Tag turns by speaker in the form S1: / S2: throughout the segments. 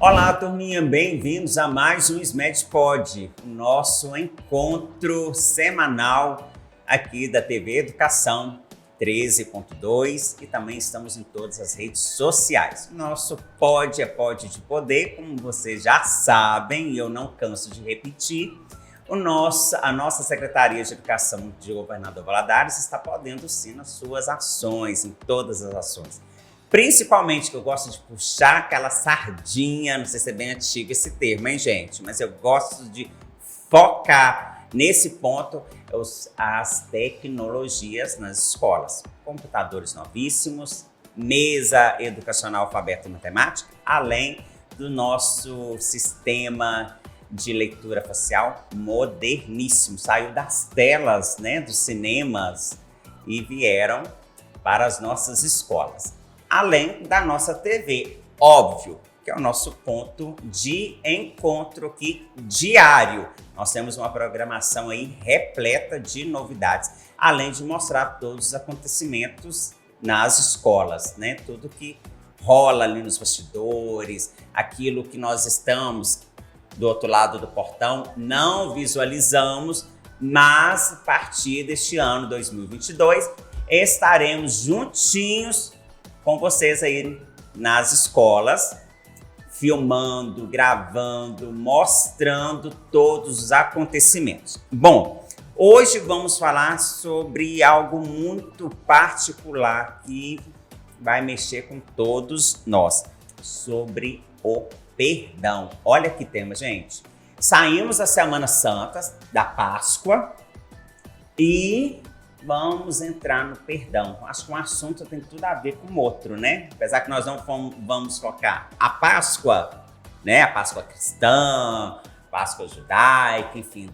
S1: Olá, turminha, bem-vindos a mais um SMED Pod, o nosso encontro semanal aqui da TV Educação 13.2 e também estamos em todas as redes sociais. Nosso pod é pod de poder, como vocês já sabem e eu não canso de repetir. A nossa Secretaria de Educação de Governador Valadares está podendo sim nas suas ações, em todas as ações. Principalmente que eu gosto de puxar aquela sardinha, não sei se é bem antigo esse termo, hein, gente? Mas eu gosto de focar nesse ponto as tecnologias nas escolas. Computadores novíssimos, mesa educacional alfabeto e matemática, além do nosso sistema de leitura facial moderníssimo. Saiu das telas, né, dos cinemas e vieram para as nossas escolas. Além da nossa TV, óbvio, que é o nosso ponto de encontro aqui diário. Nós temos uma programação aí repleta de novidades, além de mostrar todos os acontecimentos nas escolas, né? Tudo que rola ali nos bastidores, aquilo que nós estamos do outro lado do portão, não visualizamos, mas a partir deste ano 2022, estaremos juntinhos com vocês aí nas escolas, filmando, gravando, mostrando todos os acontecimentos. Bom, hoje vamos falar sobre algo muito particular que vai mexer com todos nós, sobre o perdão. Olha que tema, gente. Saímos da Semana Santa, da Páscoa, e vamos entrar no perdão. Acho que um assunto tem tudo a ver com o outro, né? Apesar que nós não vamos focar a Páscoa, né? A Páscoa cristã, Páscoa judaica, enfim,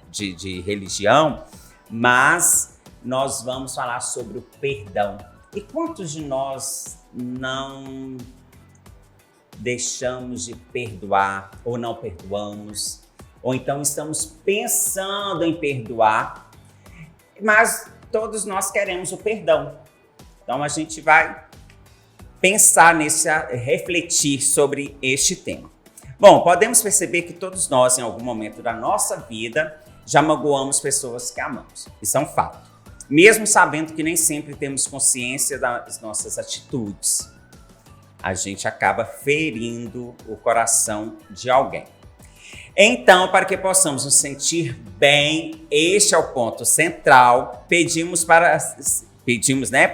S1: de religião, mas nós vamos falar sobre o perdão. E quantos de nós não deixamos de perdoar ou não perdoamos? Ou então estamos pensando em perdoar, mas todos nós queremos o perdão. Então a gente vai pensar refletir sobre este tema. Bom, podemos perceber que todos nós, em algum momento da nossa vida, já magoamos pessoas que amamos. Isso é um fato. Mesmo sabendo que nem sempre temos consciência das nossas atitudes, a gente acaba ferindo o coração de alguém. Então, para que possamos nos sentir bem, este é o ponto central, pedimos para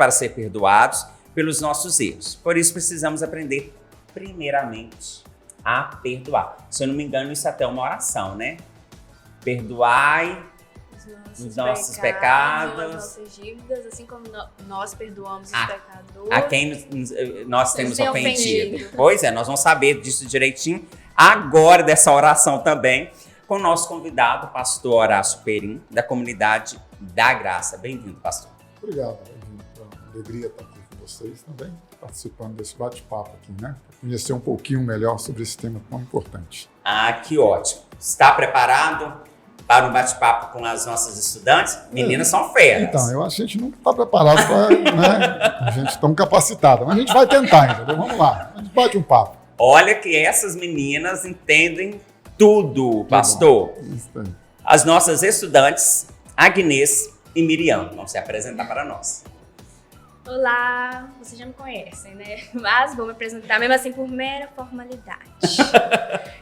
S1: ser perdoados pelos nossos erros. Por isso, precisamos aprender, primeiramente, a perdoar. Se eu não me engano, isso é até uma oração, né? Perdoai os nossos pecados,
S2: as nossas dívidas, assim como nós perdoamos os pecadores.
S1: A quem nós temos ofendido. Pois é, nós vamos saber disso direitinho agora, dessa oração também, com o nosso convidado, pastor Horácio Perim, da Comunidade da Graça. Bem-vindo, pastor.
S3: Obrigado, bem-vindo. É uma alegria estar aqui com vocês também, participando desse bate-papo aqui, né? Para conhecer um pouquinho melhor sobre esse tema tão importante.
S1: Ah, que ótimo. Está preparado para um bate-papo com as nossas estudantes? Meninas são feras.
S3: Então, eu acho que a gente não está preparado para, né, a gente tão capacitada, mas a gente vai tentar, entendeu? Vamos lá, a gente bate um papo.
S1: Olha que essas meninas entendem tudo, pastor.
S3: Isso aí.
S1: As nossas estudantes, Agnês e Miriam, vão se apresentar para nós.
S2: Olá, vocês já me conhecem, né? Mas vou me apresentar mesmo assim por mera formalidade.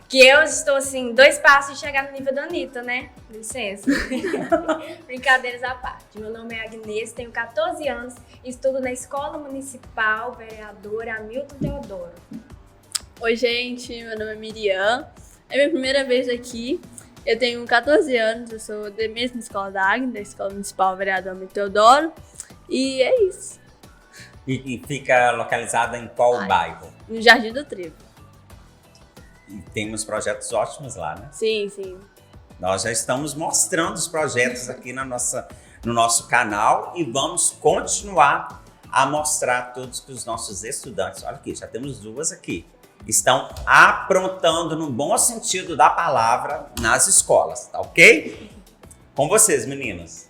S2: Que eu estou assim, 2 passos de chegar no nível da Anitta, né? Licença. Brincadeiras à parte. Meu nome é Agnês, tenho 14 anos, estudo na Escola Municipal Vereadora Hamilton Teodoro.
S4: Oi, gente, meu nome é Miriam, é minha primeira vez aqui, eu tenho 14 anos, eu sou da mesma escola da Agnes, da Escola Municipal Vereador Hamilton Teodoro, e é isso.
S1: E fica localizada em qual bairro?
S4: No Jardim do Trevo.
S1: E temos projetos ótimos lá, né?
S4: Sim, sim.
S1: Nós já estamos mostrando os projetos aqui no nosso canal e vamos continuar a mostrar todos que os nossos estudantes, olha aqui, já temos 2 aqui, estão aprontando no bom sentido da palavra nas escolas, tá ok? Com vocês, meninas.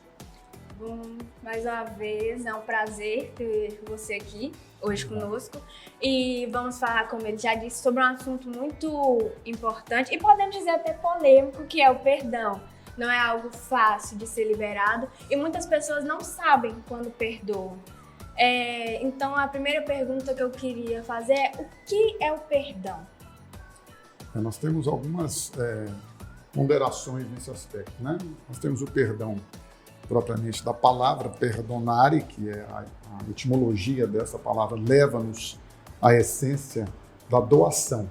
S2: Bom, mais uma vez, é um prazer ter você aqui hoje conosco. E vamos falar, como ele já disse, sobre um assunto muito importante e podemos dizer até polêmico, que é o perdão. Não é algo fácil de ser liberado e muitas pessoas não sabem quando perdoam. Então, a primeira pergunta que eu queria fazer é: o que é o perdão?
S3: Nós temos algumas ponderações nesse aspecto, né? Nós temos o perdão propriamente da palavra perdonare, que é a etimologia dessa palavra, leva-nos à essência da doação.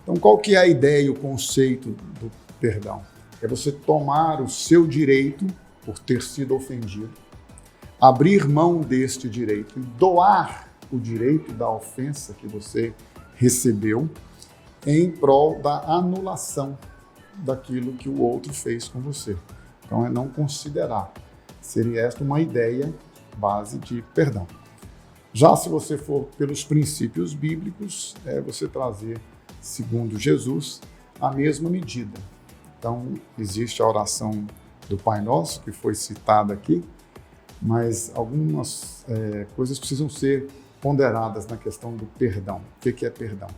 S3: Então, qual que é a ideia e o conceito do perdão? É você tomar o seu direito por ter sido ofendido, abrir mão deste direito e doar o direito da ofensa que você recebeu em prol da anulação daquilo que o outro fez com você. Então, é não considerar. Seria esta uma ideia base de perdão. Já se você for pelos princípios bíblicos, é você trazer, segundo Jesus, a mesma medida. Então, existe a oração do Pai Nosso, que foi citada aqui, mas algumas coisas precisam ser ponderadas na questão do perdão. O que é perdão?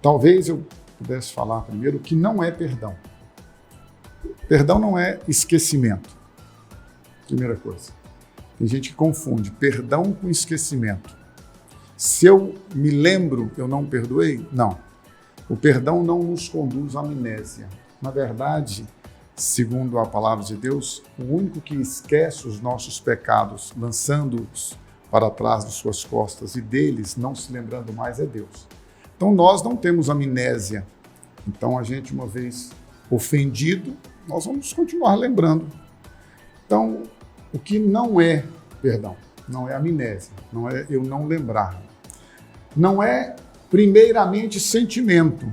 S3: Talvez eu pudesse falar primeiro o que não é perdão. Perdão não é esquecimento. Primeira coisa. Tem gente que confunde perdão com esquecimento. Se eu me lembro, eu não perdoei? Não. O perdão não nos conduz à amnésia. Na verdade, segundo a palavra de Deus, o único que esquece os nossos pecados, lançando-os para trás de suas costas e deles não se lembrando mais, é Deus. Então nós não temos amnésia. Então a gente, uma vez ofendido, nós vamos continuar lembrando. Então, o que não é perdão, não é amnésia, não é eu não lembrar. Não é, primeiramente, sentimento.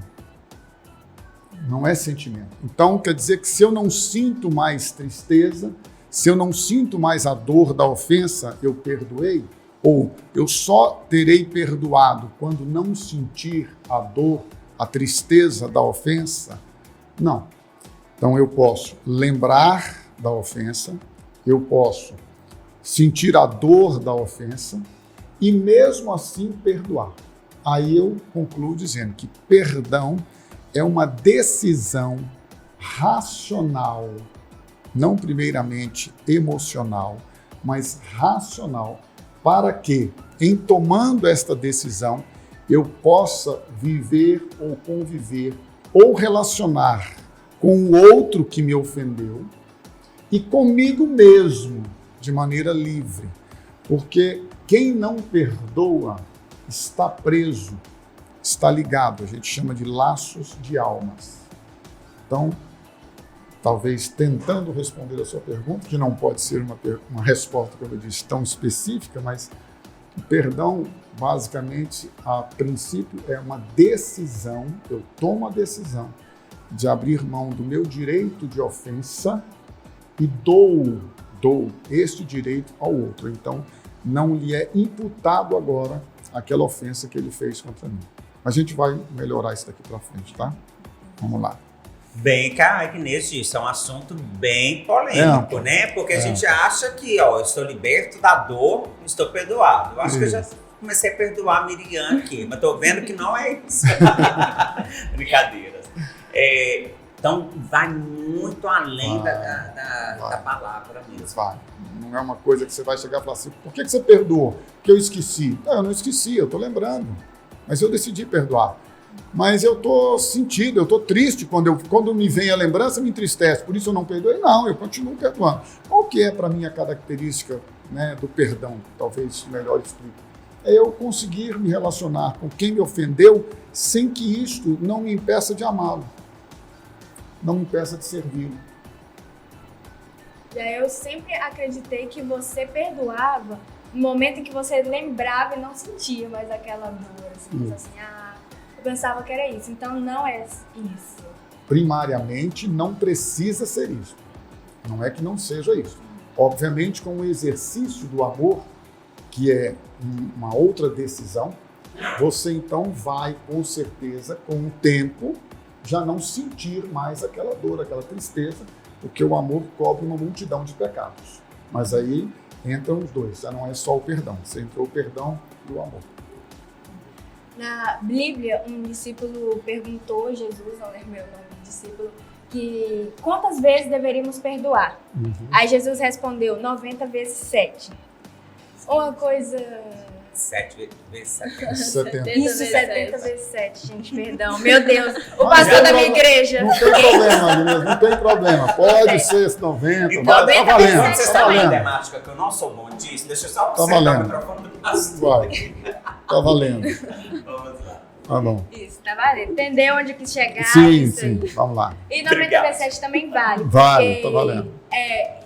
S3: Não é sentimento. Então, quer dizer que se eu não sinto mais tristeza, se eu não sinto mais a dor da ofensa, eu perdoei? Ou eu só terei perdoado quando não sentir a dor, a tristeza da ofensa? Não. Então, eu posso lembrar da ofensa, eu posso sentir a dor da ofensa e mesmo assim perdoar. Aí eu concluo dizendo que perdão é uma decisão racional, não primeiramente emocional, mas racional, para que, em tomando esta decisão, eu possa viver ou conviver ou relacionar com o outro que me ofendeu e comigo mesmo, de maneira livre. Porque quem não perdoa está preso, está ligado, a gente chama de laços de almas. Então, talvez tentando responder a sua pergunta, que não pode ser uma resposta, como eu disse, tão específica, mas o perdão, basicamente, a princípio, é uma decisão, eu tomo a decisão de abrir mão do meu direito de ofensa e dou este direito ao outro. Então, não lhe é imputado agora aquela ofensa que ele fez contra mim. A gente vai melhorar isso daqui para frente, tá? Vamos lá.
S1: Bem, cara, Agnes disse, é um assunto bem polêmico, né? Porque a gente acha que, eu estou liberto da dor, estou perdoado. Eu acho que eu já comecei a perdoar a Miriam aqui, mas estou vendo que não é isso. Brincadeiras. Então, vai muito além da palavra mesmo.
S3: Vai. Não é uma coisa que você vai chegar e falar assim, por que você perdoou? Porque eu esqueci. Não, eu não esqueci, eu estou lembrando. Mas eu decidi perdoar. Mas eu estou sentido, eu estou triste. Quando me vem a lembrança, me entristece. Por isso eu não perdoei? Não, eu continuo perdoando. Qual que é, para mim, a característica, né, do perdão? Talvez melhor explique. É eu conseguir me relacionar com quem me ofendeu sem que isto não me impeça de amá-lo. Não me impeça de servi-lo.
S2: Eu sempre acreditei que você perdoava no momento em que você lembrava e não sentia mais aquela dor. Assim, eu pensava que era isso. Então, não é isso.
S3: Primariamente, não precisa ser isso. Não é que não seja isso. Obviamente, com o exercício do amor, que é uma outra decisão, você então vai, com certeza, com o tempo, já não sentir mais aquela dor, aquela tristeza, porque o amor cobre uma multidão de pecados. Mas aí entram os dois, já não é só o perdão, você entrou o perdão e o amor.
S2: Na Bíblia, um discípulo perguntou a Jesus, não lembro meu nome do discípulo, que quantas vezes deveríamos perdoar? Aí Jesus respondeu 90 vezes 7. Uma coisa...
S1: 7 vezes 7.
S3: 70.
S2: Isso,
S4: vezes
S2: 70
S4: 7.
S2: vezes 7, gente, perdão. Meu Deus, o pastor da minha igreja.
S3: Não tem problema, meninas, não tem problema. Pode ser esse 90,
S1: Então,
S3: vai, tá valendo.
S1: quando vocês
S3: Tá
S1: estão em
S3: valendo.
S1: temática que eu não sou bom disso, deixa eu só
S3: Tá
S1: observar o
S3: valendo.
S1: microfone do pastor.
S3: Vai, tá valendo.
S1: Vamos lá.
S3: Tá bom.
S2: Isso, tá valendo. Entendeu onde quis chegar?
S3: Sim,
S2: isso
S3: sim,
S2: aí.
S3: vamos lá.
S2: E 90
S1: Obrigado.
S2: vezes 7 também vale.
S3: Vale,
S2: porque,
S3: tá valendo.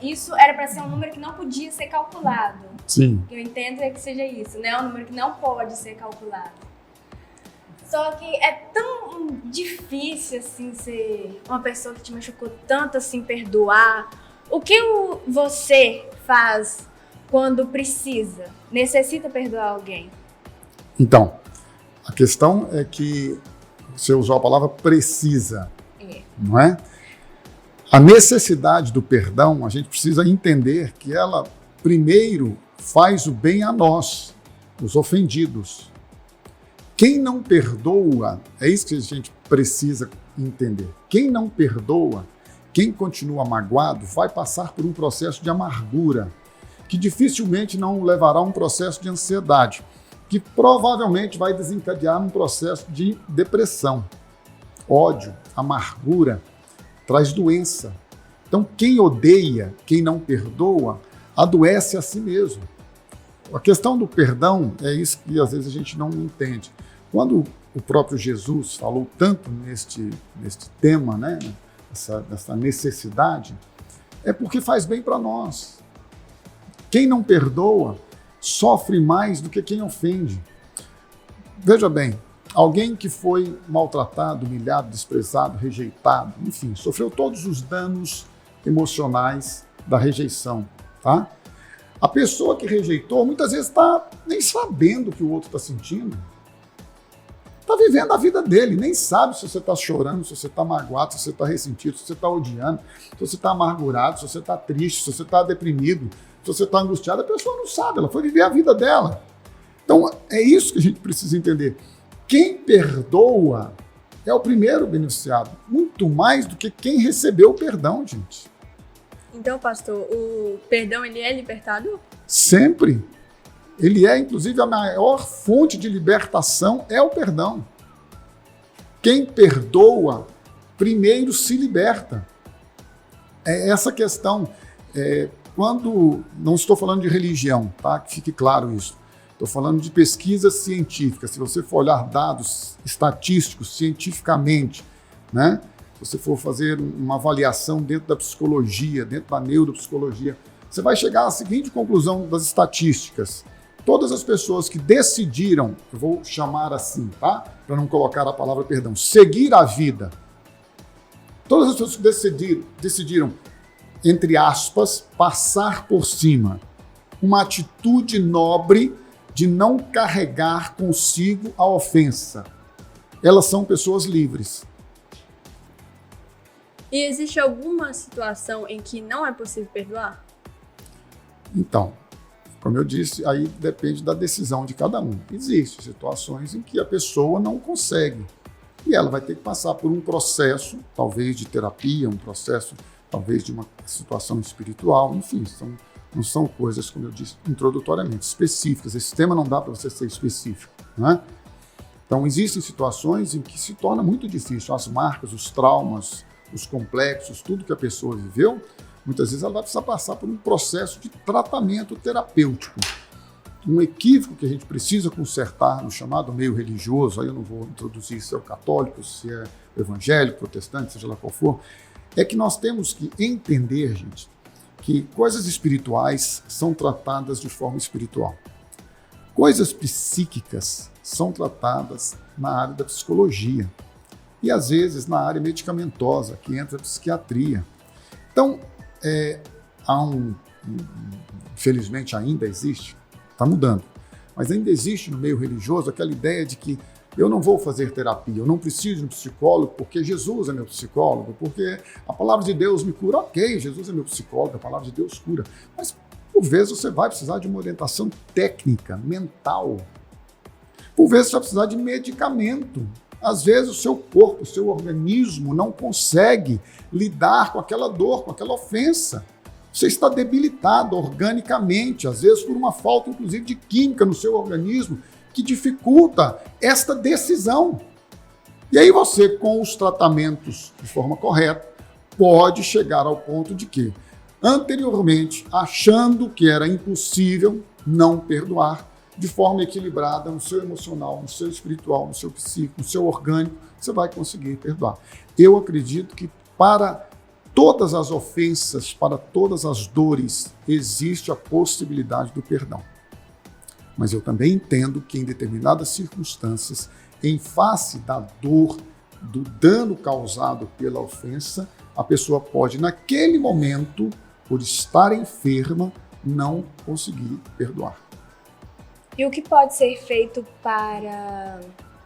S2: isso era para ser um número que não podia ser calculado.
S3: Sim.
S2: O que eu entendo é que seja isso, né? Um número que não pode ser calculado. Só que é tão difícil, assim, ser uma pessoa que te machucou tanto, assim, perdoar. O que você faz quando precisa, necessita perdoar alguém?
S3: Então, a questão é que você usou a palavra precisa, não é? A necessidade do perdão, a gente precisa entender que ela, primeiro, faz o bem a nós, os ofendidos. Quem não perdoa, é isso que a gente precisa entender. Quem não perdoa, quem continua magoado, vai passar por um processo de amargura, que dificilmente não levará a um processo de ansiedade, que provavelmente vai desencadear um processo de depressão. Ódio, amargura, traz doença. Então, quem odeia, quem não perdoa, adoece a si mesmo. A questão do perdão é isso que às vezes a gente não entende. Quando o próprio Jesus falou tanto neste tema, né, essa necessidade, é porque faz bem para nós. Quem não perdoa sofre mais do que quem ofende. Veja bem, alguém que foi maltratado, humilhado, desprezado, rejeitado, enfim, sofreu todos os danos emocionais da rejeição, tá? A pessoa que rejeitou muitas vezes está nem sabendo o que o outro está sentindo. Está vivendo a vida dele, nem sabe se você está chorando, se você está magoado, se você está ressentido, se você está odiando, se você está amargurado, se você está triste, se você está deprimido, se você está angustiado. A pessoa não sabe, ela foi viver a vida dela. Então, é isso que a gente precisa entender. Quem perdoa é o primeiro beneficiado, muito mais do que quem recebeu o perdão, gente.
S4: Então, pastor, o perdão, ele é libertador?
S3: Sempre. Ele é, inclusive, a maior fonte de libertação é o perdão. Quem perdoa, primeiro se liberta. É essa questão. Quando, não estou falando de religião, tá? Que fique claro isso. Estou falando de pesquisas científicas. Se você for olhar dados estatísticos, cientificamente, né? Se você for fazer uma avaliação dentro da psicologia, dentro da neuropsicologia, você vai chegar à seguinte conclusão das estatísticas. Todas as pessoas que decidiram, eu vou chamar assim, tá? Para não colocar a palavra perdão, seguir a vida. Todas as pessoas que decidiram, entre aspas, passar por cima. Uma atitude nobre de não carregar consigo a ofensa. Elas são pessoas livres.
S4: E existe alguma situação em que não é possível perdoar?
S3: Então, como eu disse, aí depende da decisão de cada um. Existem situações em que a pessoa não consegue. E ela vai ter que passar por um processo, talvez de terapia, um processo, talvez de uma situação espiritual, enfim, não são coisas, como eu disse, introdutoriamente, específicas. Esse tema não dá para você ser específico, né? Então, existem situações em que se torna muito difícil. As marcas, os traumas, os complexos, tudo que a pessoa viveu, muitas vezes ela vai precisar passar por um processo de tratamento terapêutico. Um equívoco que a gente precisa consertar no chamado meio religioso, aí eu não vou introduzir se é o católico, se é o evangélico, protestante, seja lá qual for, é que nós temos que entender, gente, que coisas espirituais são tratadas de forma espiritual. Coisas psíquicas são tratadas na área da psicologia e, às vezes, na área medicamentosa, que entra a psiquiatria. Então, infelizmente ainda existe, está mudando, mas ainda existe no meio religioso aquela ideia de que eu não vou fazer terapia, eu não preciso de um psicólogo porque Jesus é meu psicólogo, porque a palavra de Deus me cura. Ok, Jesus é meu psicólogo, a palavra de Deus cura. Mas Por vezes você vai precisar de uma orientação técnica, mental. Por vezes você vai precisar de medicamento. Às vezes o seu corpo, o seu organismo não consegue lidar com aquela dor, com aquela ofensa. Você está debilitado organicamente, às vezes por uma falta, inclusive, de química no seu organismo, que dificulta esta decisão. E aí você, com os tratamentos de forma correta, pode chegar ao ponto de que, anteriormente, achando que era impossível não perdoar, de forma equilibrada no seu emocional, no seu espiritual, no seu psíquico, no seu orgânico, você vai conseguir perdoar. Eu acredito que para todas as ofensas, para todas as dores, existe a possibilidade do perdão. Mas eu também entendo que em determinadas circunstâncias, em face da dor, do dano causado pela ofensa, a pessoa pode, naquele momento, por estar enferma, não conseguir perdoar.
S2: E o que pode ser feito para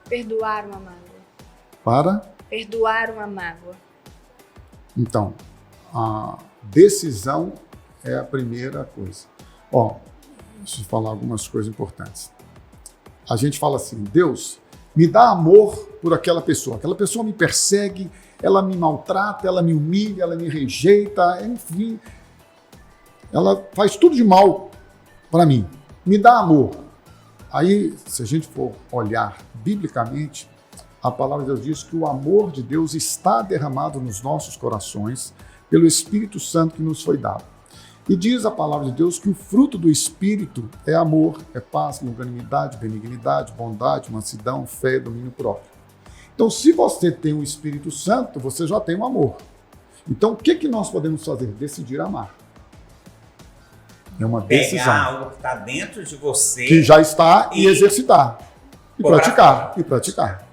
S2: perdoar uma mágoa?
S3: Para?
S2: Perdoar uma mágoa.
S3: Então, a decisão é a primeira coisa. Deixa eu falar algumas coisas importantes. A gente fala assim, Deus, me dá amor por aquela pessoa me persegue, ela me maltrata, ela me humilha, ela me rejeita, enfim, ela faz tudo de mal para mim. Me dá amor. Aí, se a gente for olhar biblicamente, a palavra de Deus diz que o amor de Deus está derramado nos nossos corações pelo Espírito Santo que nos foi dado. E diz a palavra de Deus que o fruto do Espírito é amor, é paz, longanimidade, benignidade, bondade, mansidão, fé e domínio próprio. Então, se você tem o Espírito Santo, você já tem o amor. Então, o que nós podemos fazer? Decidir amar. É uma decisão.
S1: Pegar algo que está dentro de você.
S3: Que já está e exercitar. E praticar.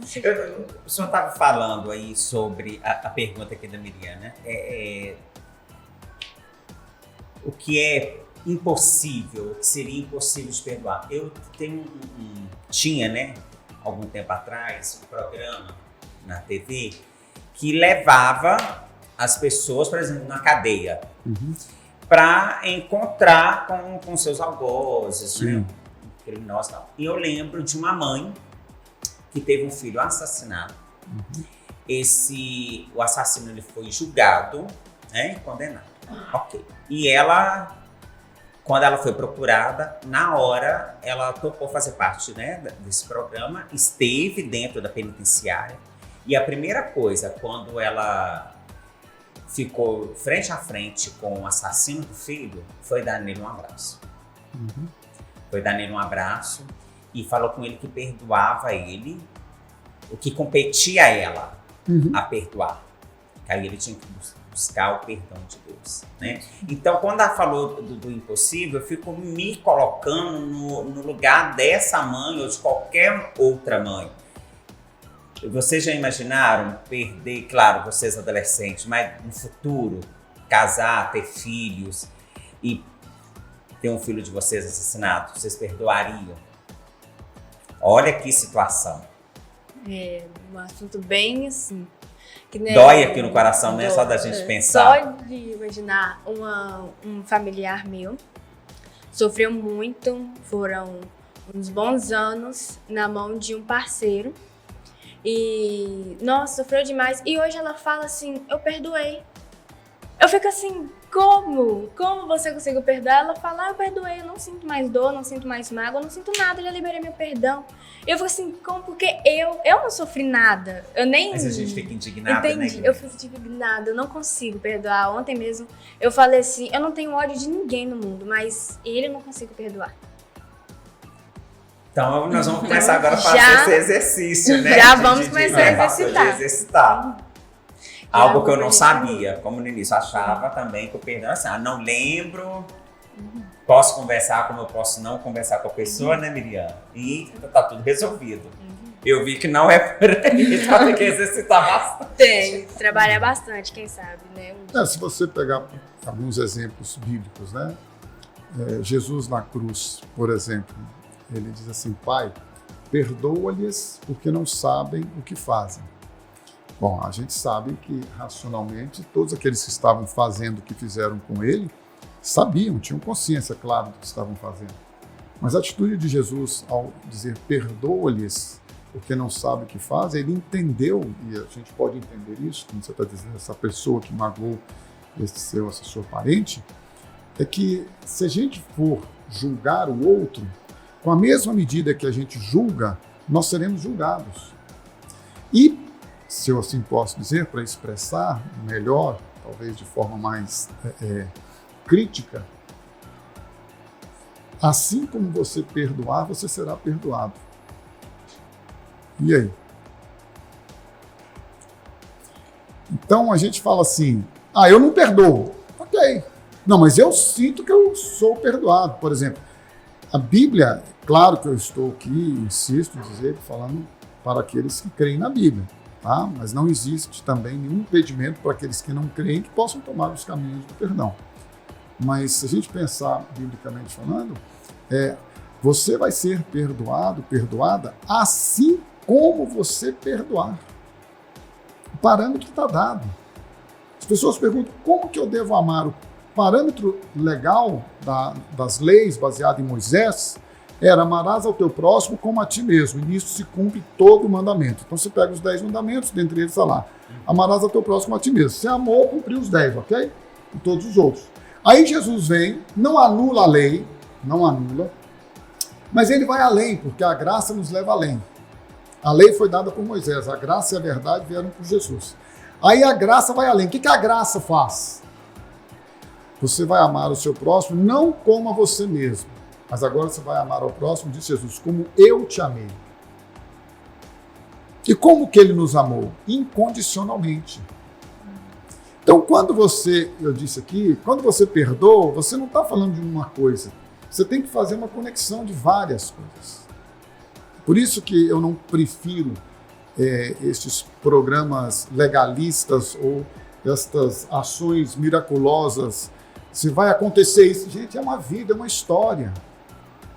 S1: O senhor estava falando aí sobre a pergunta aqui da Miriam, né? O que é impossível, o que seria impossível de perdoar. Eu tinha, né, algum tempo atrás, um programa na TV que levava as pessoas, por exemplo, na cadeia, para encontrar com seus algozes, né, criminosos e tal. E eu lembro de uma mãe que teve um filho assassinado. O assassino ele foi julgado, né, e condenado. Ok. E ela, quando ela foi procurada, na hora ela topou fazer parte, né, desse programa, esteve dentro da penitenciária. E a primeira coisa, quando ela ficou frente a frente com o assassino do filho, foi dar nele um abraço. Foi dar nele um abraço e falou com ele que perdoava ele, o que competia a ela a perdoar. Que aí ele tinha que buscar o perdão de Deus, né? Então, quando ela falou do impossível, eu fico me colocando no lugar dessa mãe ou de qualquer outra mãe. Vocês já imaginaram perder, claro, vocês adolescentes, mas no futuro, casar, ter filhos e ter um filho de vocês assassinado? Vocês perdoariam? Olha que situação.
S2: É um assunto bem assim. Que, né,
S1: dói aqui no coração, né? Só da gente pensar.
S2: Só de imaginar um familiar meu sofreu muito, foram uns bons anos na mão de um parceiro. E, nossa, sofreu demais. E hoje ela fala assim, eu perdoei. Eu fico assim, como? Como você conseguiu perdoar? Ela fala, eu perdoei, eu não sinto mais dor, não sinto mais mágoa, eu não sinto nada, eu já liberei meu perdão. Eu fico assim, como? Porque eu não sofri nada. Eu nem...
S1: Mas a gente fica indignada,
S2: entendi,
S1: né?
S2: Eu fico indignada, eu não consigo perdoar. Ontem mesmo eu falei assim, eu não tenho ódio de ninguém no mundo, mas ele eu não consigo perdoar.
S1: Então nós vamos começar agora a fazer esse exercício, né?
S2: Já vamos começar a
S1: exercitar. Algo que eu não sabia, como no início, achava também que o perdão, assim, não lembro, posso conversar como eu posso não conversar com a pessoa, né, Miriam? E tá tudo resolvido. Eu vi que não é por aí, a gente vai ter que exercitar bastante.
S2: Tem, trabalhar bastante, quem sabe, né?
S3: Se você pegar alguns exemplos bíblicos, né? Jesus na cruz, por exemplo, ele diz assim, Pai, perdoa-lhes porque não sabem o que fazem. Bom, a gente sabe que racionalmente todos aqueles que estavam fazendo o que fizeram com ele sabiam, tinham consciência, claro, do que estavam fazendo. Mas a atitude de Jesus, ao dizer perdoa-lhes, porque não sabe o que faz, ele entendeu, e a gente pode entender isso, como você está dizendo, essa pessoa que magoou essa sua parente, é que se a gente for julgar o outro, com a mesma medida que a gente julga, nós seremos julgados. E, se eu assim posso dizer, para expressar melhor, talvez de forma mais crítica, assim como você perdoar, você será perdoado. E aí? Então a gente fala assim, eu não perdoo. Ok. Não, mas eu sinto que eu sou perdoado. Por exemplo, a Bíblia, claro que eu estou aqui, insisto em dizer, falando para aqueles que creem na Bíblia, tá? Mas não existe também nenhum impedimento para aqueles que não creem que possam tomar os caminhos do perdão. Mas se a gente pensar biblicamente falando, você vai ser perdoado, perdoada, assim como você perdoar. O parâmetro está dado. As pessoas perguntam, como que eu devo amar? O parâmetro legal das leis, baseado em Moisés, era amarás ao teu próximo como a ti mesmo. E nisso se cumpre todo o mandamento. Então você pega os 10 mandamentos, dentre eles está lá, amarás ao teu próximo como a ti mesmo. Você amou, cumpriu os 10, ok? E todos os outros. Aí Jesus vem, não anula a lei, não anula, mas ele vai além, porque a graça nos leva além. A lei foi dada por Moisés, a graça e a verdade vieram por Jesus. Aí a graça vai além. O que a graça faz? Você vai amar o seu próximo não como a você mesmo, mas agora você vai amar ao próximo, diz Jesus, como eu te amei. E como que ele nos amou? Incondicionalmente. Então, quando eu disse aqui, quando você perdoa, você não está falando de uma coisa. Você tem que fazer uma conexão de várias coisas. Por isso que eu não prefiro estes programas legalistas ou estas ações miraculosas. Se vai acontecer isso, gente, é uma vida, é uma história.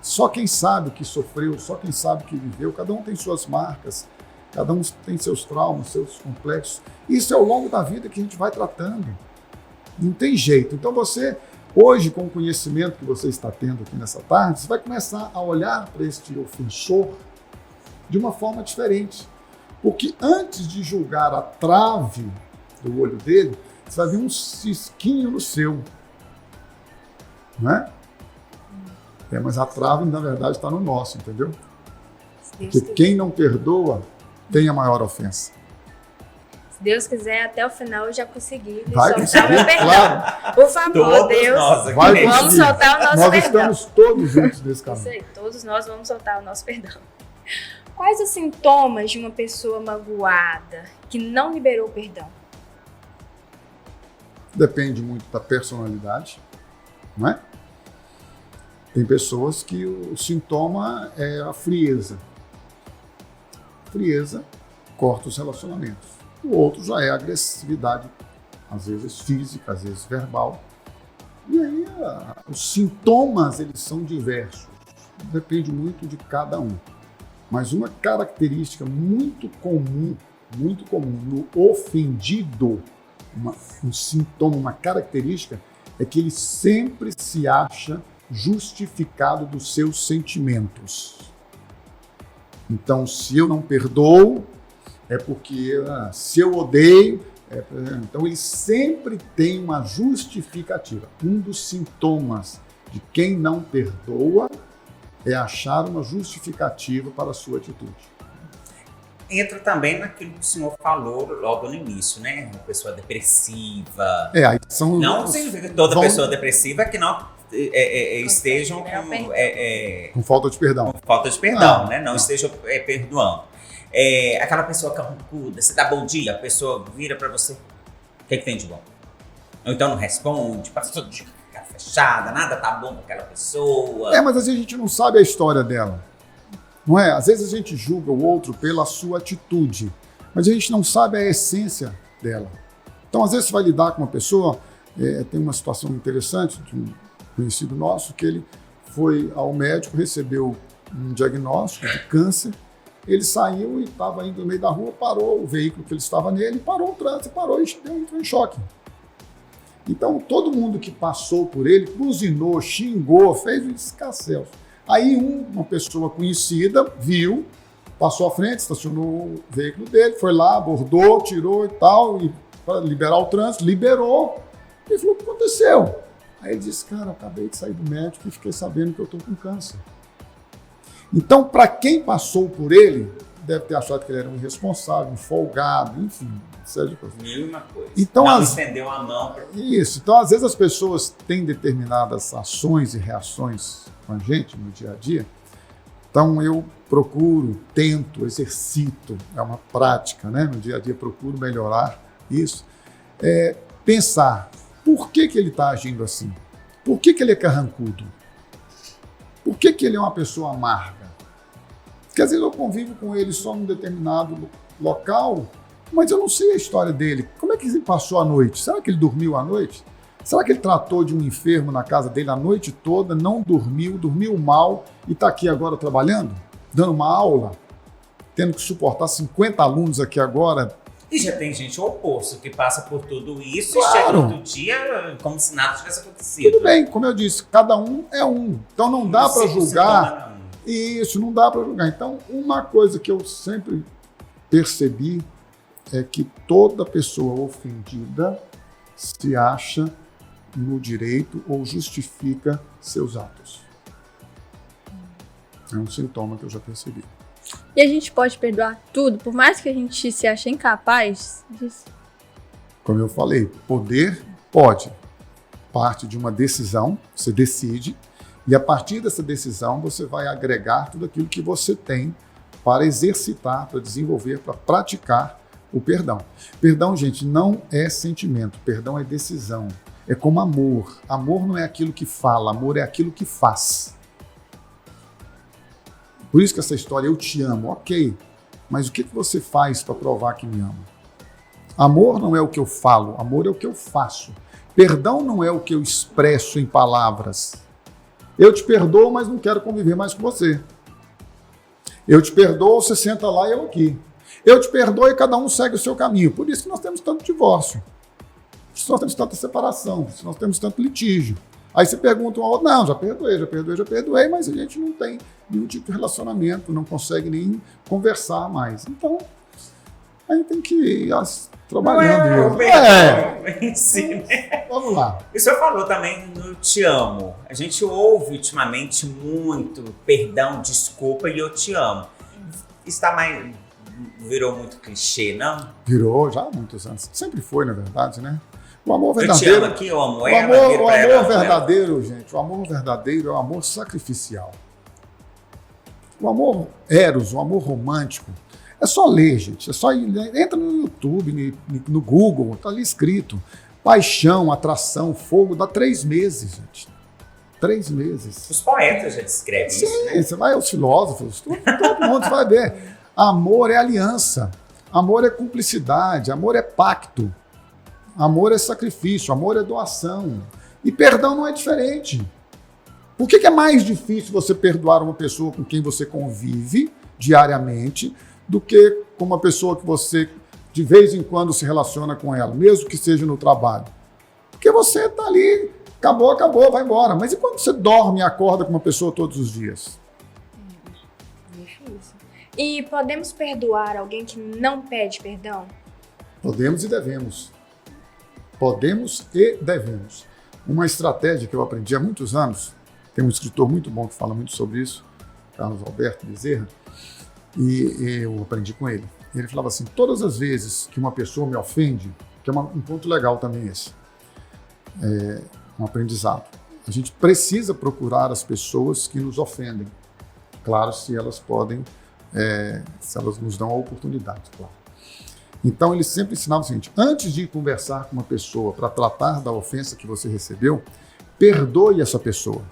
S3: Só quem sabe o que sofreu, só quem sabe o que viveu, cada um tem suas marcas, cada um tem seus traumas, seus complexos. Isso é ao longo da vida que a gente vai tratando. Não tem jeito. Então você, hoje, com o conhecimento que você está tendo aqui nessa tarde, você vai começar a olhar para este ofensor de uma forma diferente. Porque antes de julgar a trave do olho dele, você vai ver um cisquinho no seu. Não é? Mas a trave, na verdade, está no nosso, entendeu? Porque quem não perdoa tem a maior ofensa.
S2: Se Deus quiser, até o final eu já consegui
S3: Vai
S2: soltar o meu perdão.
S3: Claro.
S2: Por favor,
S1: Todos
S2: Deus,
S1: nós aqui
S3: Vai
S1: mesmo.
S2: vamos soltar o nosso
S3: Nós
S2: perdão.
S3: estamos todos juntos nesse caminho.
S2: Isso aí, todos nós vamos soltar o nosso perdão. Quais os sintomas de uma pessoa magoada que não liberou o perdão?
S3: Depende muito da personalidade, não é? Tem pessoas que o sintoma é a frieza. Frieza corta os relacionamentos. O outro já é a agressividade, às vezes física, às vezes verbal. E aí os sintomas, eles são diversos. Depende muito de cada um. Mas uma característica muito comum no ofendido, um sintoma, uma característica, é que ele sempre se acha justificado dos seus sentimentos. Então, se eu não perdoo, é porque se eu odeio, então ele sempre tem uma justificativa. Um dos sintomas de quem não perdoa é achar uma justificativa para a sua atitude.
S1: Entra também naquilo que o senhor falou logo no início, né? Uma pessoa depressiva.
S3: Aí são
S1: Não significa que toda pessoa depressiva que não estejam
S3: com falta de perdão.
S1: com falta de perdão, né? Não estejam perdoando. Aquela pessoa carrancuda, você dá bom dia, a pessoa vira para você, o que tem de bom? Ou então não responde, passa todo dia com a cara fechada, nada tá bom com aquela pessoa.
S3: Mas às vezes a gente não sabe a história dela. Não é? Às vezes a gente julga o outro pela sua atitude, mas a gente não sabe a essência dela. Então, às vezes você vai lidar com uma pessoa, tem uma situação interessante de um conhecido nosso, que ele foi ao médico, recebeu um diagnóstico de câncer, ele saiu e estava indo no meio da rua, parou o veículo que ele estava nele, parou o trânsito, parou e entrou em choque. Então, todo mundo que passou por ele, buzinou, xingou, fez um escarcéu. Aí uma pessoa conhecida viu, passou à frente, estacionou o veículo dele, foi lá, abordou, tirou e tal, e para liberar o trânsito, liberou. Ele falou, o que aconteceu? Aí ele disse, cara, eu acabei de sair do médico e fiquei sabendo que eu estou com câncer. Então, para quem passou por ele, deve ter achado que ele era um irresponsável, um folgado, enfim, seja coisa.
S1: Mil e uma coisa.
S3: Então,
S1: não estendeu a mão.
S3: Isso. Então, às vezes as pessoas têm determinadas ações e reações com a gente no dia a dia. Então, eu procuro, tento, exercito, é uma prática, né? No dia a dia procuro melhorar isso. Pensar, por que ele está agindo assim? Por que ele é carrancudo? Por que ele é uma pessoa amarga? Porque às vezes eu convivo com ele só num determinado local, mas eu não sei a história dele. Como é que ele passou a noite? Será que ele dormiu à noite? Será que ele tratou de um enfermo na casa dele a noite toda, não dormiu, dormiu mal e está aqui agora trabalhando? Dando uma aula? Tendo que suportar 50 alunos aqui agora?
S1: E já tem gente ao oposto, que passa por tudo isso
S3: Claro.
S1: e chega no outro dia como se nada tivesse acontecido.
S3: Tudo bem, como eu disse, cada um é um. Então não dá para julgar. Isso, não dá para julgar. Então, uma coisa que eu sempre percebi é que toda pessoa ofendida se acha no direito ou justifica seus atos. É um sintoma que eu já percebi.
S4: E a gente pode perdoar tudo, por mais que a gente se ache incapaz disso.
S3: Como eu falei, poder pode. Parte de uma decisão, você decide, e a partir dessa decisão você vai agregar tudo aquilo que você tem para exercitar, para desenvolver, para praticar o perdão. Perdão, gente, não é sentimento, perdão é decisão. É como amor. Amor não é aquilo que fala, amor é aquilo que faz. Por isso que essa história, eu te amo, ok, mas o que você faz para provar que me ama? Amor não é o que eu falo, amor é o que eu faço. Perdão não é o que eu expresso em palavras. Eu te perdoo, mas não quero conviver mais com você. Eu te perdoo, você senta lá e eu aqui. Eu te perdoo e cada um segue o seu caminho. Por isso que nós temos tanto divórcio. Por isso que nós temos tanta separação. Por isso que nós temos tanto litígio. Aí você pergunta um ao outro, não, já perdoei, mas a gente não tem nenhum tipo de relacionamento, não consegue nem conversar mais. Então, aí tem que ir trabalhando.
S1: Em si, né?
S3: Vamos lá.
S1: E o senhor falou também no Te Amo. A gente ouve ultimamente muito perdão, desculpa e eu te amo. Virou muito clichê, não?
S3: Virou já há muitos anos. Sempre foi, na verdade, né? O amor
S1: Eu te
S3: verdadeiro.
S1: amo aqui, eu amo
S3: O
S1: ela.
S3: amor verdadeiro, gente, o amor verdadeiro é o amor sacrificial. O amor eros, o amor romântico, é só ler, gente. É só entra no YouTube, no Google, tá ali escrito. Paixão, atração, fogo, dá 3 meses, gente. 3 meses.
S1: Os poetas já descrevem isso, né?
S3: Sim, você vai aos filósofos, todo mundo vai ver. Amor é aliança, amor é cumplicidade, amor é pacto. Amor é sacrifício, amor é doação. E perdão não é diferente. Por que é mais difícil você perdoar uma pessoa com quem você convive diariamente do que com uma pessoa que você de vez em quando se relaciona com ela, mesmo que seja no trabalho? Porque você está ali, acabou, vai embora. Mas e quando você dorme e acorda com uma pessoa todos os dias?
S2: Difícil. E podemos perdoar alguém que não pede perdão?
S3: Podemos e devemos. Podemos e devemos. Uma estratégia que eu aprendi há muitos anos, tem um escritor muito bom que fala muito sobre isso, Carlos Alberto Bezerra, e eu aprendi com ele. Ele falava assim, todas as vezes que uma pessoa me ofende, que é um ponto legal também esse, um aprendizado, a gente precisa procurar as pessoas que nos ofendem. Claro, se elas podem, se elas nos dão a oportunidade, claro. Então, ele sempre ensinava o seguinte, antes de conversar com uma pessoa para tratar da ofensa que você recebeu, perdoe essa pessoa,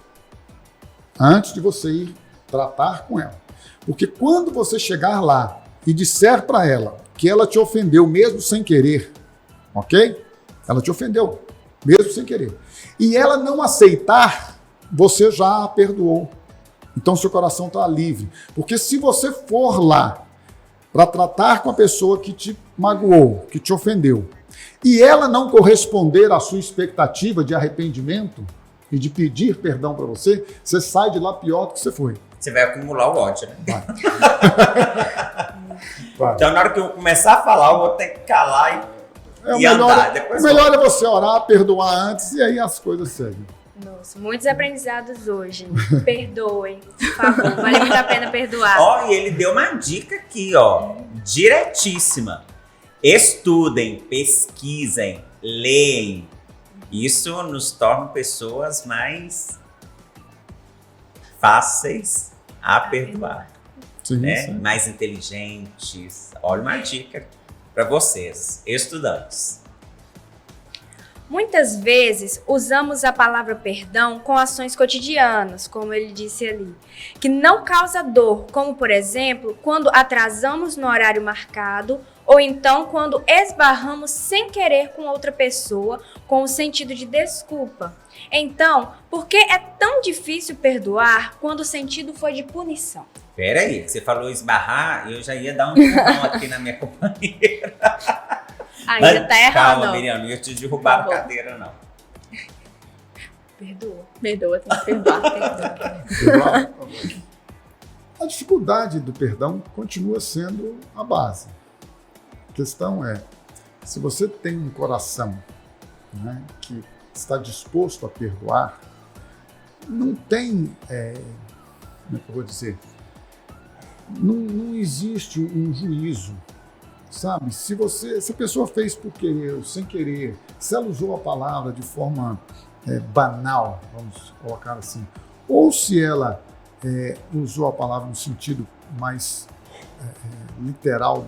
S3: antes de você ir tratar com ela. Porque quando você chegar lá e disser para ela que ela te ofendeu mesmo sem querer, ok? Ela te ofendeu mesmo sem querer. E ela não aceitar, você já a perdoou. Então, seu coração está livre. Porque se você for lá para tratar com a pessoa que te magoou, que te ofendeu, e ela não corresponder à sua expectativa de arrependimento e de pedir perdão para você, você sai de lá pior do que você foi.
S1: Você vai acumular o ódio, né?
S3: Vai. Vai.
S1: Então, na hora que eu começar a falar, eu vou ter que calar e andar. Depois
S3: o melhor é você orar, perdoar antes, e aí as coisas seguem.
S2: Nossa, muitos aprendizados hoje. Perdoem, por favor. Vale muito a pena perdoar.
S1: Ó, e ele deu uma dica aqui, ó, diretíssima. Estudem, pesquisem, leem. Isso nos torna pessoas mais fáceis a perdoar,
S3: Sim,
S1: né?
S3: sim.
S1: Mais inteligentes. Olha uma dica para vocês, estudantes.
S2: Muitas vezes usamos a palavra perdão com ações cotidianas, como ele disse ali, que não causa dor, como por exemplo, quando atrasamos no horário marcado ou então quando esbarramos sem querer com outra pessoa com o sentido de desculpa. Então, por que é tão difícil perdoar quando o sentido foi de punição?
S1: Pera aí, você falou esbarrar, eu já ia dar um empurrão aqui na minha companheira.
S2: Ainda tá errado.
S1: Calma, Miriam, não ia te derrubar a cadeira, não.
S2: Perdoa.
S4: Perdoa, tem que perdoar.
S3: Perdoar. A dificuldade do perdão continua sendo a base. A questão é, se você tem um coração, né, que está disposto a perdoar, não tem, como é que eu vou dizer, não existe um juízo, sabe? Se a pessoa fez por querer ou sem querer, se ela usou a palavra de forma banal, vamos colocar assim, ou se ela usou a palavra no sentido mais literal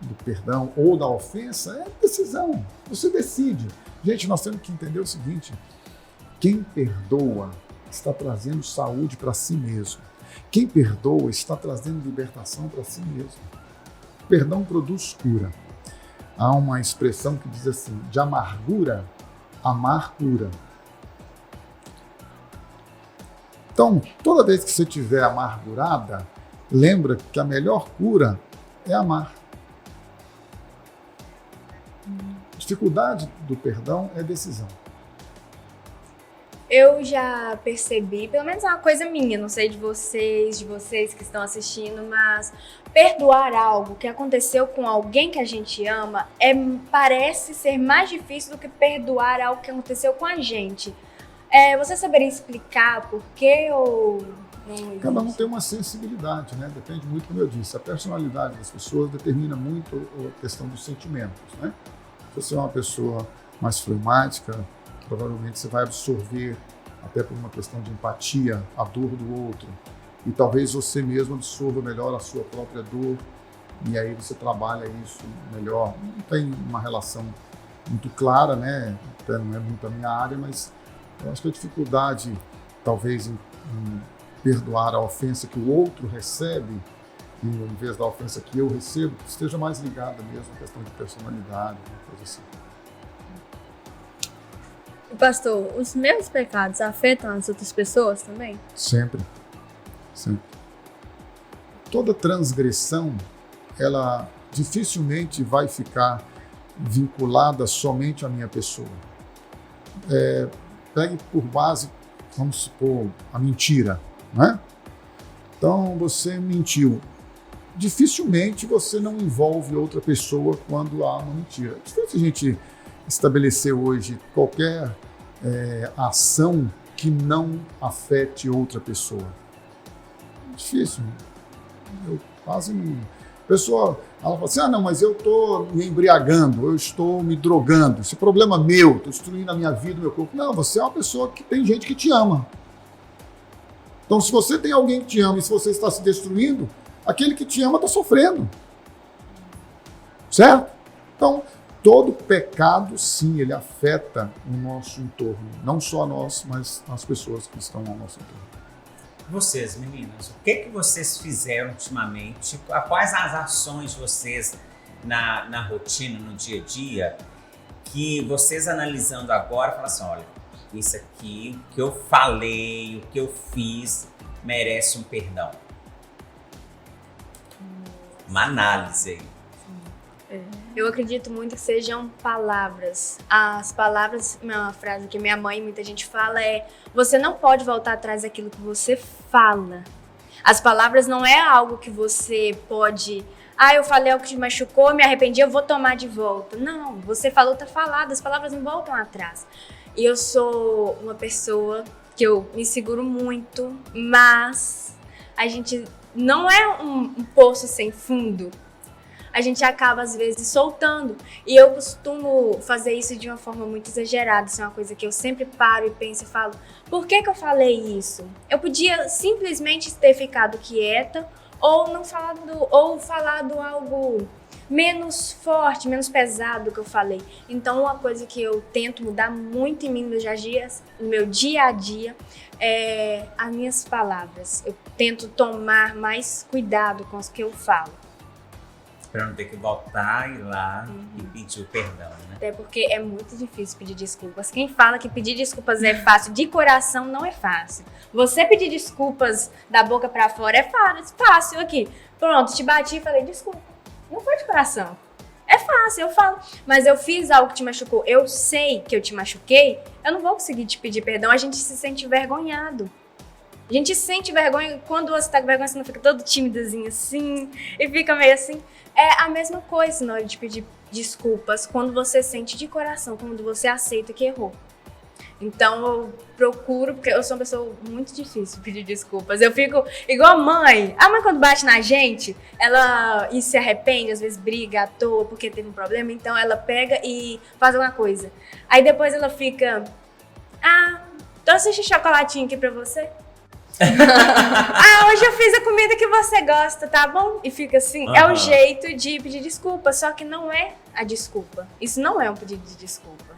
S3: do perdão ou da ofensa, é decisão, você decide. Gente, nós temos que entender o seguinte, quem perdoa está trazendo saúde para si mesmo. Quem perdoa está trazendo libertação para si mesmo. O perdão produz cura. Há uma expressão que diz assim, de amargura, amar cura. Então, toda vez que você estiver amargurada, lembra que a melhor cura é amar. A dificuldade do perdão é decisão.
S2: Eu já percebi, pelo menos é uma coisa minha, não sei de vocês que estão assistindo, mas perdoar algo que aconteceu com alguém que a gente ama parece ser mais difícil do que perdoar algo que aconteceu com a gente. Você saberia explicar por quê ou não?
S3: Cada um tem uma sensibilidade, né? Depende muito, como eu disse, a personalidade das pessoas determina muito a questão dos sentimentos, né? Se você é uma pessoa mais fleumática, provavelmente você vai absorver, até por uma questão de empatia, a dor do outro. E talvez você mesmo absorva melhor a sua própria dor, e aí você trabalha isso melhor. Não tem uma relação muito clara, né? Até não é muito a minha área, mas eu acho que a dificuldade, talvez, em perdoar a ofensa que o outro recebe, e em vez da ofensa que eu recebo, esteja mais ligada mesmo à questão de personalidade, uma coisa assim.
S4: Pastor, os meus pecados afetam as outras pessoas também?
S3: Sempre. Sempre. Toda transgressão, ela dificilmente vai ficar vinculada somente à minha pessoa. Pegue por base, vamos supor, a mentira, né? Então, você mentiu. Dificilmente você não envolve outra pessoa quando há uma mentira. É difícil a gente estabelecer hoje qualquer ação que não afete outra pessoa. É difícil. Eu quase não... A pessoa, ela fala assim, não, mas eu estou me embriagando, eu estou me drogando, esse problema meu, estou destruindo a minha vida, o meu corpo. Não, você é uma pessoa que tem gente que te ama. Então, se você tem alguém que te ama e se você está se destruindo, aquele que te ama está sofrendo. Certo? Então, todo pecado, sim, ele afeta o nosso entorno. Não só a nós, mas as pessoas que estão ao nosso entorno.
S1: Vocês, meninas, o que vocês fizeram ultimamente? Quais as ações de vocês na rotina, no dia a dia, que vocês analisando agora, falam assim, olha, isso aqui, o que eu falei, o que eu fiz, merece um perdão? Uma análise aí.
S2: Eu acredito muito que sejam palavras. As palavras, uma frase que minha mãe e muita gente fala é: você não pode voltar atrás daquilo que você fala. As palavras não é algo que você pode... eu falei algo que te machucou, me arrependi, eu vou tomar de volta. Não, você falou, tá falado, as palavras não voltam atrás. E eu sou uma pessoa que eu me seguro muito, mas a gente não é um poço sem fundo. A gente acaba, às vezes, soltando. E eu costumo fazer isso de uma forma muito exagerada. Isso é uma coisa que eu sempre paro e penso e falo: por que eu falei isso? Eu podia simplesmente ter ficado quieta ou não falado algo menos forte, menos pesado do que eu falei. Então, uma coisa que eu tento mudar muito em mim no meu dia a dia é as minhas palavras. Eu tento tomar mais cuidado com as que eu falo.
S1: Pra não ter que voltar e ir lá e pedir o perdão, né?
S2: Até porque é muito difícil pedir desculpas. Quem fala que pedir desculpas é fácil, de coração não é fácil. Você pedir desculpas da boca pra fora é fácil aqui. Pronto, te bati e falei desculpa. Não foi de coração. É fácil, eu falo. Mas eu fiz algo que te machucou. Eu sei que eu te machuquei. Eu não vou conseguir te pedir perdão. A gente se sente envergonhado. A gente sente vergonha. Quando você tá com vergonha, você não fica todo tímidozinho assim. E fica meio assim. É a mesma coisa na hora de pedir desculpas. Quando você sente de coração. Quando você aceita que errou. Então eu procuro, porque eu sou uma pessoa muito difícil de pedir desculpas. Eu fico igual a mãe. A mãe, quando bate na gente, ela se arrepende, às vezes briga à toa porque teve um problema. Então ela pega e faz alguma coisa. Aí depois ela fica: trouxe esse chocolatinho aqui pra você. Hoje eu fiz a comida que você gosta, tá bom? E fica assim, é o jeito de pedir desculpa. Só que não é a desculpa. Isso não é um pedido de desculpa.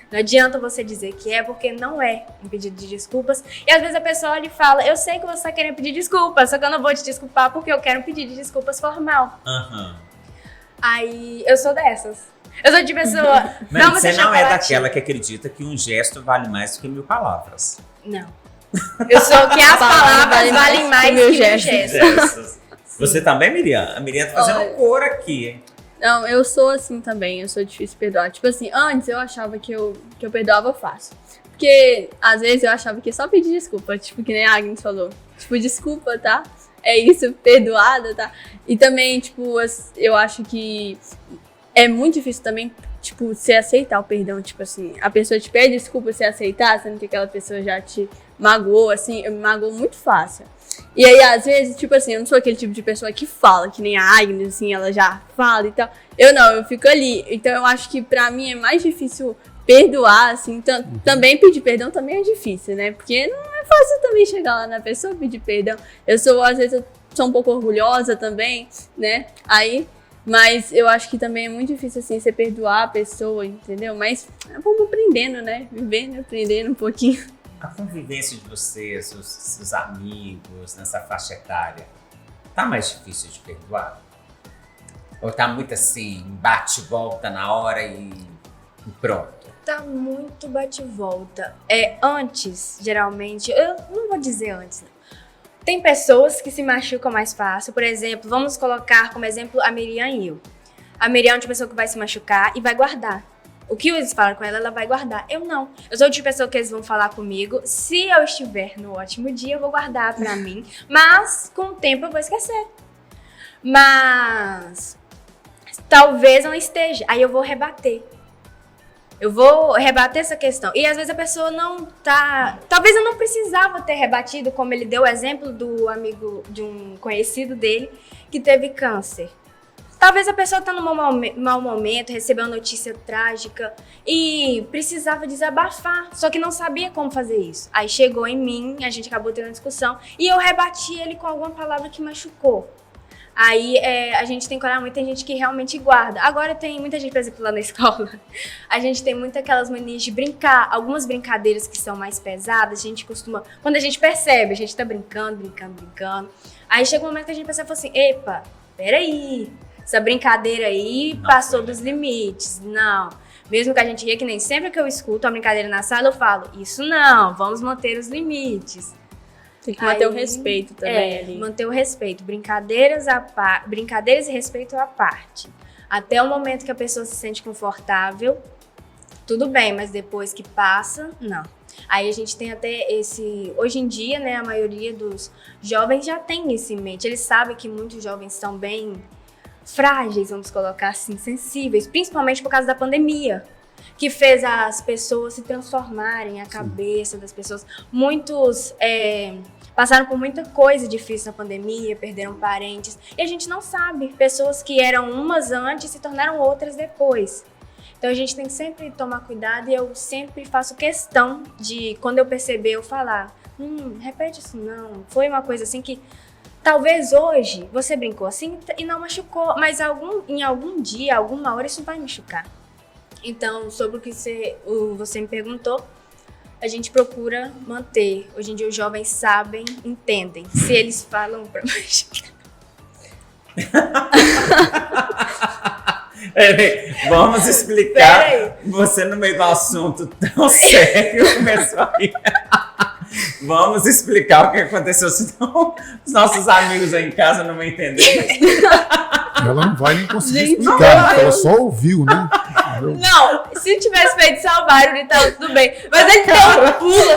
S2: Não adianta você dizer que é, porque não é um pedido de desculpas. E às vezes a pessoa olha e fala: eu sei que você tá querendo pedir desculpas, só que eu não vou te desculpar porque eu quero um pedido de desculpas formal. Aí eu sou dessas. Eu sou de pessoa...
S1: Mas você não é daquela que acredita que um gesto vale mais do que 1000 palavras.
S2: Não. Eu sou que as palavras valem mais que 1000 gestos.
S1: Você também, Miriam? A Miriam tá fazendo cor aqui, hein?
S4: Não, eu sou assim também, eu sou difícil de perdoar. Tipo assim, antes eu achava que eu perdoava fácil. Porque às vezes eu achava que só pedir desculpa, tipo, que nem a Agnes falou. Tipo, desculpa, tá? É isso, perdoada, tá? E também, tipo, eu acho que é muito difícil também, tipo, você aceitar o perdão. Tipo assim, a pessoa te pede desculpa, você aceitar, sendo que aquela pessoa já te magoou, assim, eu me magoo muito fácil. E aí, às vezes, tipo assim, eu não sou aquele tipo de pessoa que fala, que nem a Agnes, assim, ela já fala e tal. Eu não, eu fico ali. Então, eu acho que pra mim é mais difícil perdoar, assim. Também pedir perdão também é difícil, né? Porque não é fácil também chegar lá na pessoa e pedir perdão. Às vezes, eu sou um pouco orgulhosa também, né? Mas eu acho que também é muito difícil, assim, você perdoar a pessoa, entendeu? Mas vamos aprendendo, né? Vivendo, aprendendo um pouquinho.
S1: A convivência de vocês, seus amigos, nessa faixa etária, tá mais difícil de perdoar? Ou tá muito assim, bate e volta na hora e pronto?
S2: Tá muito bate e volta. Antes, geralmente, eu não vou dizer antes, não. Tem pessoas que se machucam mais fácil. Por exemplo, vamos colocar como exemplo a Miriam e eu. A Miriam é uma pessoa que vai se machucar e vai guardar. O que eles falam com ela vai guardar. Eu não. Eu sou de pessoa que eles vão falar comigo. Se eu estiver no ótimo dia, eu vou guardar pra mim. Mas, com o tempo, eu vou esquecer. Mas, talvez não esteja. Aí eu vou rebater. Eu vou rebater essa questão. E às vezes a pessoa não tá... Talvez eu não precisava ter rebatido, como ele deu o exemplo do amigo, de um conhecido dele, que teve câncer. Talvez a pessoa tá num mau momento, recebeu uma notícia trágica e precisava desabafar, só que não sabia como fazer isso. Aí chegou em mim, a gente acabou tendo uma discussão e eu rebati ele com alguma palavra que machucou. Aí a gente tem que olhar muito, tem gente que realmente guarda. Agora tem muita gente, por exemplo, lá na escola, a gente tem muito aquelas manias de brincar. Algumas brincadeiras que são mais pesadas, a gente costuma... Quando a gente percebe, a gente tá brincando. Aí chega um momento que a gente percebe e fala assim: epa, peraí, essa brincadeira aí passou dos limites. Não. Mesmo que a gente ria, que nem sempre que eu escuto a brincadeira na sala, eu falo: isso não, vamos manter os limites.
S4: Tem que manter o respeito também ali.
S2: Manter o respeito. Brincadeiras e respeito à parte. Até o momento que a pessoa se sente confortável, tudo bem, mas depois que passa, não. Aí a gente tem até esse... Hoje em dia, né, a maioria dos jovens já tem isso em mente. Eles sabem que muitos jovens são bem frágeis, vamos colocar assim, sensíveis, principalmente por causa da pandemia, que fez as pessoas se transformarem, a cabeça das pessoas. Muitos passaram por muita coisa difícil na pandemia, perderam parentes. E a gente não sabe. Pessoas que eram umas antes se tornaram outras depois. Então a gente tem que sempre tomar cuidado e eu sempre faço questão de, quando eu perceber, eu falar, repete isso não. Foi uma coisa assim que talvez hoje você brincou assim e não machucou, mas em algum dia, alguma hora isso vai machucar. Então, sobre o que você me perguntou, a gente procura manter. Hoje em dia os jovens sabem, entendem. Se eles falam pra machucar.
S1: Vamos explicar. Você no meio do assunto tão sério começou a rir. Vamos explicar o que aconteceu, senão os nossos amigos aí em casa não vão entender.
S3: Ela não vai nem conseguir explicar, porque ela só ouviu, né?
S2: Não, se tivesse feito só o barulho e tal, tudo bem. Mas ele deu um pulo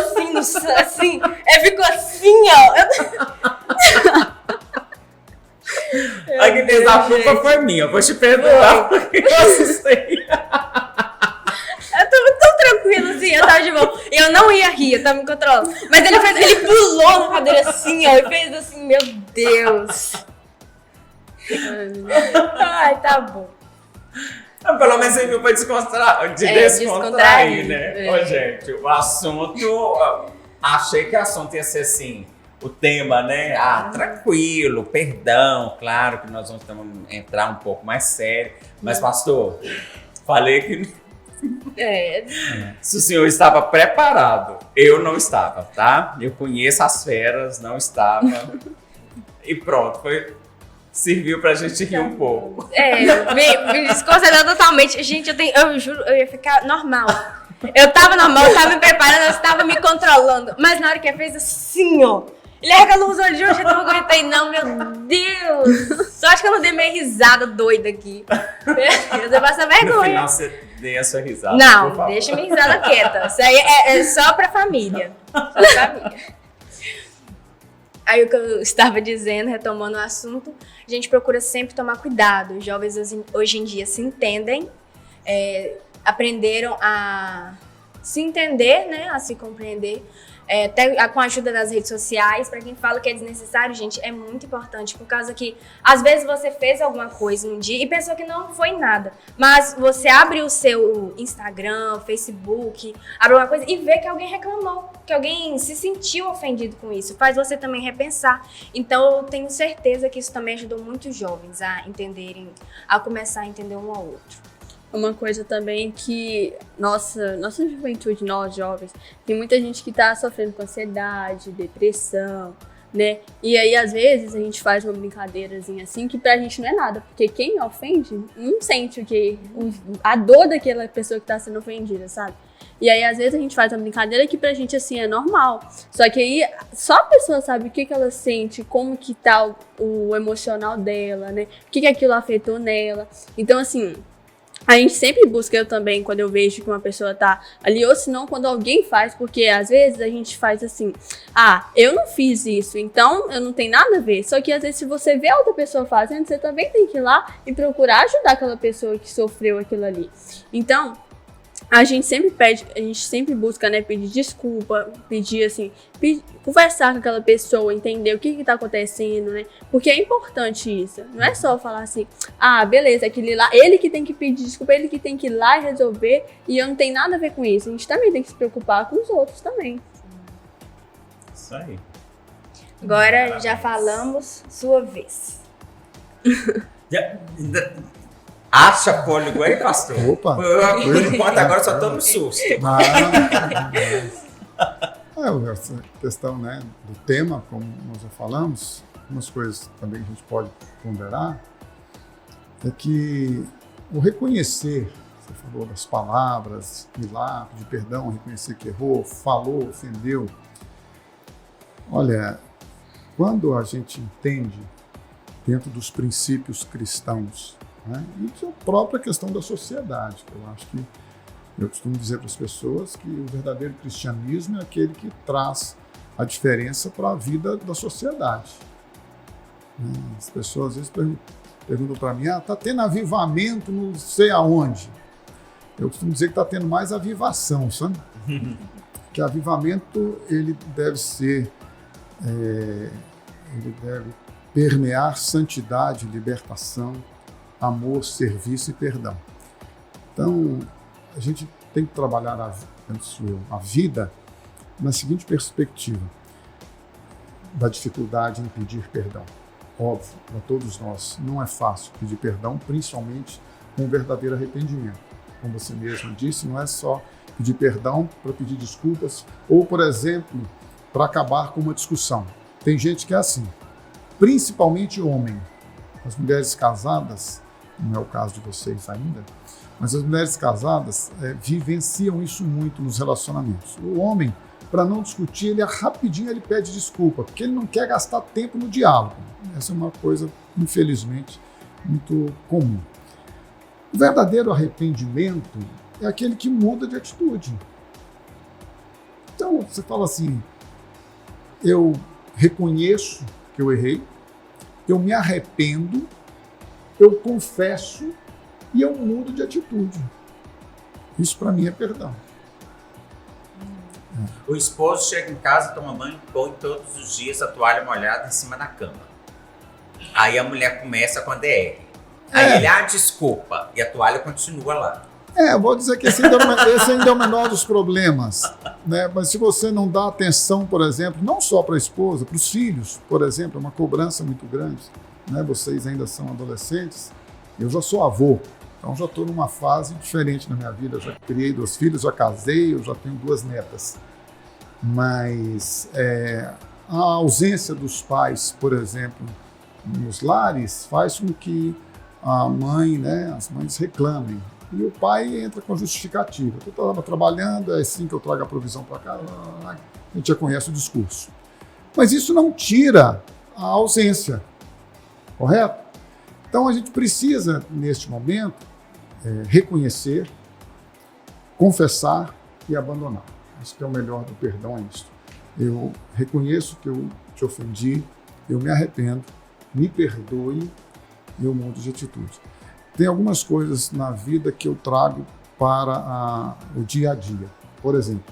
S2: assim, ficou assim, ó.
S1: Aqui fez a culpa foi minha, eu vou te perdoar porque eu assustei.
S2: Eu tava tão tranquila assim, eu tava de boa. E eu não ia rir, eu tava me controlando. Mas ele pulou na cadeira assim, ó, e fez assim, meu Deus. Ai, tá bom.
S1: Pelo menos você viu pra descontrair, né? Ô, gente, o assunto, achei que o assunto ia ser assim, o tema, né? Tranquilo, perdão, claro que nós vamos entrar um pouco mais sério. Mas, pastor, falei que se o senhor estava preparado, eu não estava, tá? Eu conheço as feras, não estava. E pronto, serviu pra gente rir um pouco.
S2: Me desconcentrou totalmente. Gente, eu juro, eu ia ficar normal. Eu tava normal, eu tava me preparando, eu estava me controlando. Mas na hora que ele fez assim, ó, ele arregalou os olhos de hoje, eu não aguentei, não, meu Deus. Só acho que eu não dei minha risada doida aqui. Eu devo passar vergonha.
S1: No final você dê a sua risada.
S2: Não, deixa minha risada quieta. Isso aí é só pra família. Só pra família. Aí o que eu estava dizendo, retomando o assunto, a gente procura sempre tomar cuidado. Os jovens hoje em dia se entendem, aprenderam a se entender, né, a se compreender, até com a ajuda das redes sociais. Para quem fala que é desnecessário, gente, é muito importante, por causa que às vezes você fez alguma coisa um dia e pensou que não foi nada, mas você abre o seu Instagram, Facebook, abre uma coisa e vê que alguém reclamou, que alguém se sentiu ofendido com isso, faz você também repensar. Então eu tenho certeza que isso também ajudou muitos jovens a entenderem, a começar a entender um ao outro.
S4: Uma coisa também que nossa juventude, nós jovens, tem muita gente que tá sofrendo com ansiedade, depressão, né? E aí, às vezes, a gente faz uma brincadeirazinha assim, que pra gente não é nada, porque quem ofende não sente a dor daquela pessoa que tá sendo ofendida, sabe? E aí, às vezes, a gente faz uma brincadeira que pra gente, assim, é normal. Só que aí, só a pessoa sabe o que ela sente, como que tá o emocional dela, né? O que aquilo afetou nela. Então, assim, a gente sempre busca, eu também, quando eu vejo que uma pessoa tá ali, ou se não, quando alguém faz, porque às vezes a gente faz assim, eu não fiz isso, então eu não tenho nada a ver. Só que às vezes se você vê outra pessoa fazendo, você também tem que ir lá e procurar ajudar aquela pessoa que sofreu aquilo ali. Então, a gente sempre busca, né, pedir desculpa, conversar com aquela pessoa, entender o que tá acontecendo, né? Porque é importante isso. Não é só falar assim, beleza, aquele lá, ele que tem que pedir desculpa, ele que tem que ir lá e resolver, e eu não tenho nada a ver com isso. A gente também tem que se preocupar com os outros também.
S1: Isso aí.
S2: Agora já falamos, sua vez.
S1: Acha fôlego aí, pastor?
S3: Opa!
S1: Por enquanto, agora só tô no susto.
S3: Essa questão, né, do tema, como nós já falamos, algumas coisas também que a gente pode ponderar, é que o reconhecer, você falou das palavras, ir lá, pedir perdão, reconhecer que errou, falou, ofendeu. Olha, quando a gente entende, dentro dos princípios cristãos, né? E a própria questão da sociedade. Eu acho que eu costumo dizer para as pessoas que o verdadeiro cristianismo é aquele que traz a diferença para a vida da sociedade. As pessoas às vezes perguntam para mim, está tendo avivamento não sei aonde. Eu costumo dizer que está tendo mais avivação, sabe? Que avivamento ele deve ser, ele deve permear santidade, libertação, amor, serviço e perdão. Então, a gente tem que trabalhar a vida na seguinte perspectiva, da dificuldade em pedir perdão. Óbvio, para todos nós, não é fácil pedir perdão, principalmente com um verdadeiro arrependimento. Como você mesmo disse, não é só pedir perdão para pedir desculpas ou, por exemplo, para acabar com uma discussão. Tem gente que é assim, principalmente homem. As mulheres casadas, não é o caso de vocês ainda, mas as mulheres casadas vivenciam isso muito nos relacionamentos. O homem, para não discutir, ele rapidinho ele pede desculpa, porque ele não quer gastar tempo no diálogo. Essa é uma coisa, infelizmente, muito comum. O verdadeiro arrependimento é aquele que muda de atitude. Então, você fala assim, eu reconheço que eu errei, eu me arrependo, eu confesso e eu mudo de atitude. Isso para mim é perdão.
S1: O esposo chega em casa, toma banho e põe todos os dias a toalha molhada em cima da cama. Aí a mulher começa com a DR. Aí ele, desculpa, e a toalha continua lá.
S3: Vou dizer que esse ainda é o menor dos problemas, né? Mas se você não dá atenção, por exemplo, não só para a esposa, para os filhos, por exemplo, é uma cobrança muito grande, né? Vocês ainda são adolescentes, eu já sou avô, então já estou numa fase diferente na minha vida, eu já criei 2 filhos, já casei, eu já tenho 2 netas. Mas a ausência dos pais, por exemplo, nos lares, faz com que a mãe, né, as mães reclamem. E o pai entra com justificativa. Eu estava trabalhando, é assim que eu trago a provisão para cá. A gente já conhece o discurso. Mas isso não tira a ausência, correto? Então a gente precisa, neste momento, reconhecer, confessar e abandonar. Acho que é o melhor do perdão, é isso. Eu reconheço que eu te ofendi, eu me arrependo, me perdoe e eu mudo de atitude. Tem algumas coisas na vida que eu trago para o dia a dia. Por exemplo,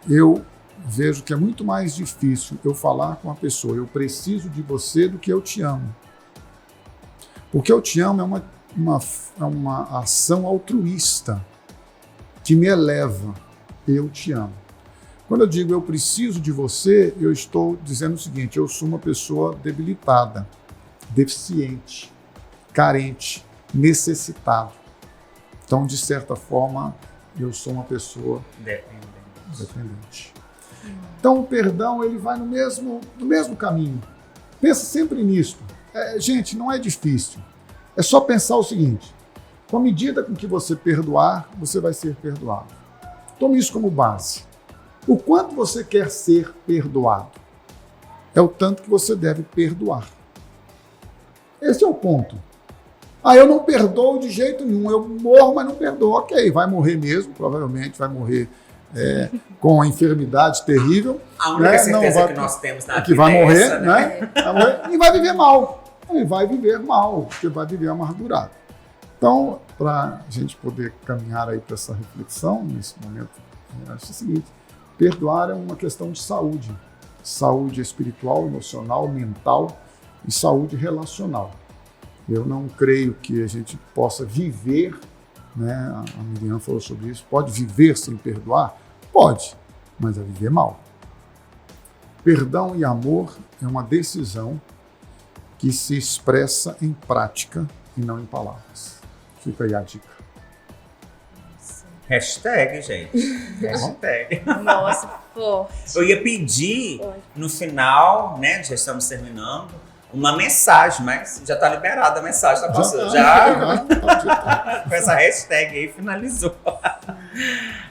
S3: eu vejo que é muito mais difícil eu falar com a pessoa, eu preciso de você, do que eu te amo. Porque eu te amo é uma ação altruísta que me eleva. Eu te amo. Quando eu digo eu preciso de você, eu estou dizendo o seguinte, eu sou uma pessoa debilitada, deficiente, carente, necessitado. Então, de certa forma, eu sou uma pessoa dependente. Então, o perdão ele vai no mesmo caminho. Pensa sempre nisso. Gente, não é difícil. É só pensar o seguinte, com a medida com que você perdoar, você vai ser perdoado. Tome isso como base. O quanto você quer ser perdoado é o tanto que você deve perdoar. Esse é o ponto. Eu não perdoo de jeito nenhum, eu morro, mas não perdoo. Ok, vai morrer mesmo, provavelmente vai morrer com a enfermidade terrível.
S1: A única certeza que nós temos na vida
S3: que vai morrer,
S1: essa, né?
S3: Vai morrer, e vai viver mal. E vai viver mal, porque vai viver amargurado. Então, para a gente poder caminhar aí para essa reflexão, nesse momento, eu acho o seguinte, perdoar é uma questão de saúde. Saúde espiritual, emocional, mental e saúde relacional. Eu não creio que a gente possa viver, né? A Miriam falou sobre isso, pode viver sem perdoar? Pode, mas é viver mal. Perdão e amor é uma decisão que se expressa em prática e não em palavras. Fica aí a dica.
S1: Hashtag, gente. Hashtag.
S2: Nossa, forte.
S1: Eu ia pedir no final, né? Já estamos terminando, uma mensagem, mas já está liberada a mensagem, tá passando. Já com essa hashtag aí finalizou.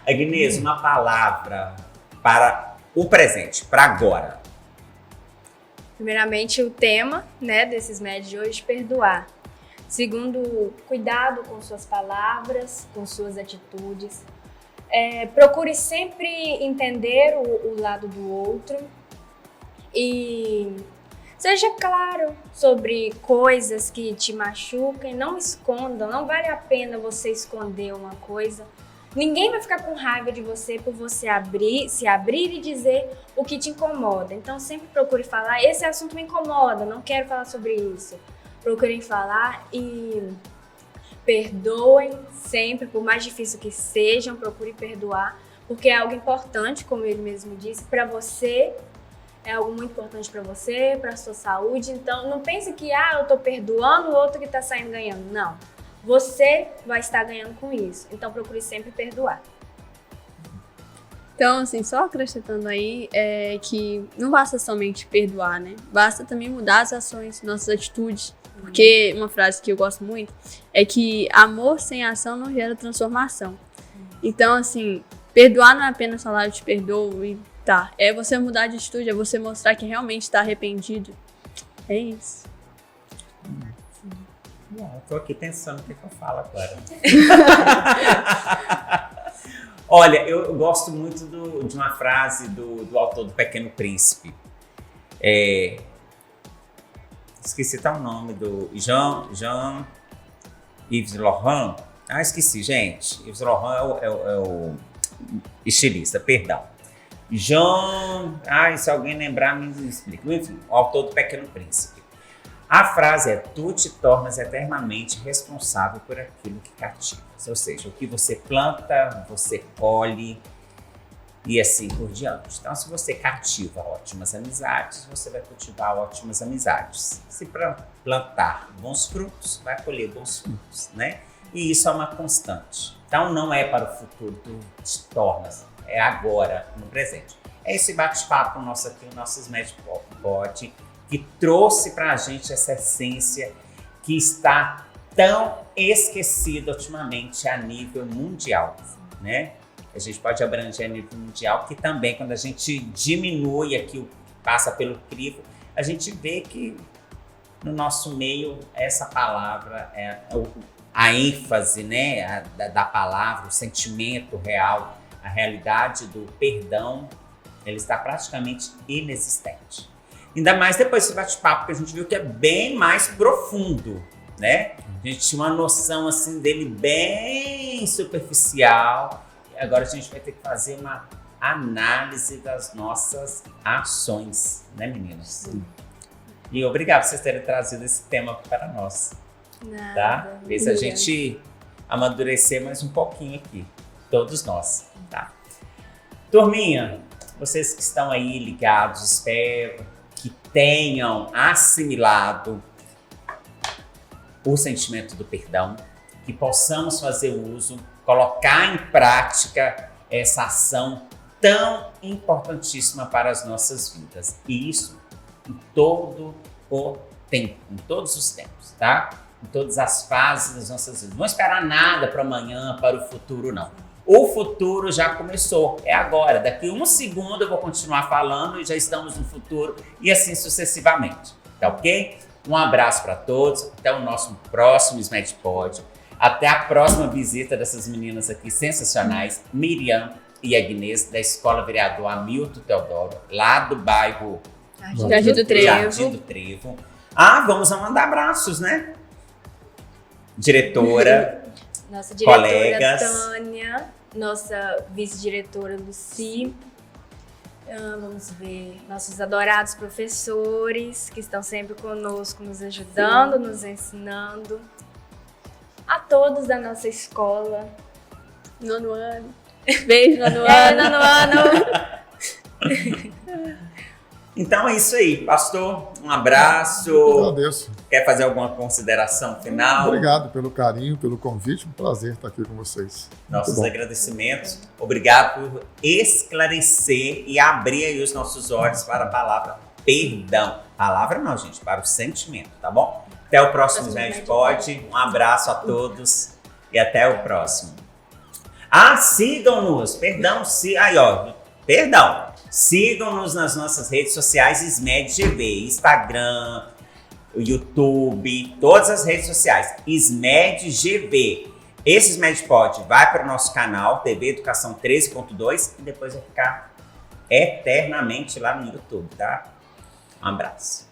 S1: Agnês, uma palavra para o presente, para agora.
S2: Primeiramente, o tema, né, desses médios de hoje, perdoar. Segundo, cuidado com suas palavras, com suas atitudes. Procure sempre entender o lado do outro e seja claro sobre coisas que te machucam, não escondam, não vale a pena você esconder uma coisa. Ninguém vai ficar com raiva de você por você se abrir e dizer o que te incomoda. Então sempre procure falar, esse assunto me incomoda, não quero falar sobre isso. Procurem falar e perdoem sempre, por mais difícil que sejam, procure perdoar, porque é algo importante, como ele mesmo disse, para você. É algo muito importante para você, para a sua saúde. Então, não pense que eu tô perdoando o outro que está saindo ganhando. Não. Você vai estar ganhando com isso. Então, procure sempre perdoar.
S4: Então, assim, só acrescentando aí, que não basta somente perdoar, né? Basta também mudar as ações, nossas atitudes. Porque uma frase que eu gosto muito é que amor sem ação não gera transformação. Então, assim, perdoar não é apenas falar eu te perdoo e tá. É você mudar de atitude, é você mostrar que realmente está arrependido. É isso.
S1: Eu tô aqui pensando o que eu falo agora. Olha, eu gosto muito de uma frase do autor do Pequeno Príncipe. Esqueci até o nome do Jean-Yves Laurent. Esqueci, gente. Yves Laurent é o estilista, perdão. Se alguém lembrar, me explica. Enfim, o autor do Pequeno Príncipe. A frase é: tu te tornas eternamente responsável por aquilo que cativas. Ou seja, o que você planta, você colhe e assim por diante. Então, se você cativa ótimas amizades, você vai cultivar ótimas amizades. Se plantar bons frutos, vai colher bons frutos, né? E isso é uma constante. Então, não é para o futuro, tu te tornas, é agora, no presente. É esse bate-papo nosso aqui, o nosso Smash Pod, que trouxe para a gente essa essência que está tão esquecida ultimamente a nível mundial, né? A gente pode abranger a nível mundial, que também quando a gente diminui aqui, passa pelo crivo, a gente vê que no nosso meio essa palavra, a ênfase, né, da palavra, o sentimento real, a realidade do perdão, ele está praticamente inexistente. Ainda mais depois desse bate-papo, que a gente viu que é bem mais profundo, né? A gente tinha uma noção assim dele bem superficial. Agora a gente vai ter que fazer uma análise das nossas ações, né, meninas? Sim. E obrigado por vocês terem trazido esse tema para nós.
S2: Nada,
S1: tá? Fez a gente amadurecer mais um pouquinho aqui, todos nós, tá? Turminha, vocês que estão aí ligados, espero que tenham assimilado o sentimento do perdão, que possamos fazer uso, colocar em prática essa ação tão importantíssima para as nossas vidas. E isso em todo o tempo, em todos os tempos, tá? Em todas as fases das nossas vidas. Não esperar nada para amanhã, para o futuro, não. O futuro já começou, é agora. Daqui um segundo eu vou continuar falando e já estamos no futuro e assim sucessivamente, tá ok? Um abraço para todos, até o nosso próximo Smash Pod. Até a próxima visita dessas meninas aqui sensacionais, Miriam e Agnès, da Escola Vereador Hamilton Teodoro, lá do bairro
S2: Jardim do Trevo.
S1: Jardim do Trevo. Vamos mandar abraços, né? Diretora,
S2: nossa diretora
S1: colegas.
S2: Tânia, nossa vice-diretora Luci. Vamos ver, nossos adorados professores que estão sempre conosco, nos ajudando, nos ensinando. A todos da nossa escola.
S4: Nono ano. Beijo, nono ano.
S2: Nono ano.
S1: Então é isso aí, pastor. Um abraço.
S3: Eu agradeço.
S1: Quer fazer alguma consideração final?
S3: Obrigado pelo carinho, pelo convite. Um prazer estar aqui com vocês.
S1: Nossos agradecimentos. Obrigado por esclarecer e abrir aí os nossos olhos para a palavra perdão. Palavra não, gente, para o sentimento, tá bom? Até o próximo Smash Pod. Um abraço a todos e até o próximo. Sigam-nos. Perdão. Perdão. Sigam-nos nas nossas redes sociais SMED GV, Instagram, o YouTube, todas as redes sociais. SMED GV. Esse SMED Pod vai para o nosso canal, TV Educação 13.2, e depois vai ficar eternamente lá no YouTube, tá? Um abraço.